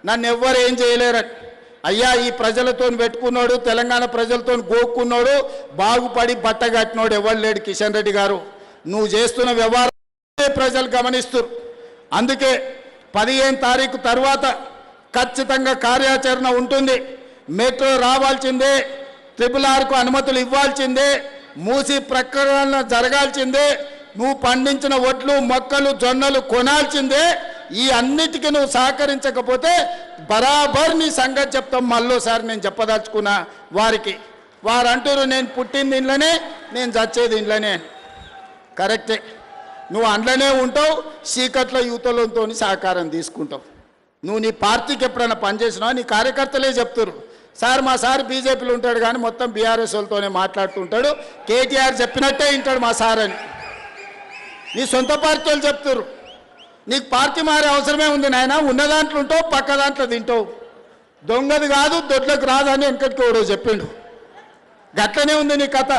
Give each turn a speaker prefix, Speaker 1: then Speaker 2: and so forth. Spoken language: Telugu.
Speaker 1: నన్ను ఎవ్వరు ఏం చేయలేరని. అయ్యా ఈ ప్రజలతో పెట్టుకున్నాడు, తెలంగాణ ప్రజలతో గోక్కున్నాడు, బాగుపడి బట్టగట్టినోడు ఎవరు లేడు కిషన్ రెడ్డి గారు. నువ్వు చేస్తున్న వ్యవహారం ప్రజలు గమనిస్తారు. అందుకే 15 తారీఖు తర్వాత ఖచ్చితంగా కార్యాచరణ ఉంటుంది. మెట్రో రావాల్సిందే, RRRకు అనుమతులు ఇవ్వాల్సిందే, మూసి ప్రకరణ జరగాల్సిందే, నువ్వు పండించిన వడ్లు మొక్కలు జొన్నలు కొనాల్సిందే. ఈ అన్నిటికీ నువ్వు సహకరించకపోతే బరాబర్ నీ సంగతి చెప్తాం. మళ్ళోసారి నేను చెప్పదలుచుకున్నా వారికి. వారు అంటారు నేను పుట్టింది ఇంట్లోనే, నేను చచ్చేది ఇంట్లోనే. కరెక్టే, నువ్వు అందులోనే ఉంటావు, చీకట్లో యువతలతో సహకారం తీసుకుంటావు. నువ్వు నీ పార్టీకి ఎప్పుడైనా పనిచేసినావు, నీ కార్యకర్తలే చెప్తారు సార్ మా సార్ బీజేపీలో ఉంటాడు కానీ మొత్తం బీఆర్ఎస్ వాళ్ళతోనే మాట్లాడుతుంటాడు, కేటీఆర్ చెప్పినట్టే వింటాడు మా సార్ అని నీ సొంత పార్టీ వాళ్ళు చెప్తారు. నీకు పార్టీ మారే అవసరమే ఉంది నాయన, ఉన్న దాంట్లో ఉంటావు, పక్క దాంట్లో తింటావు. దొంగది కాదు దొడ్లకు రాదని వెనకటికి ఎవడో చెప్పిండు. గట్లనే ఉంది నీ కథ.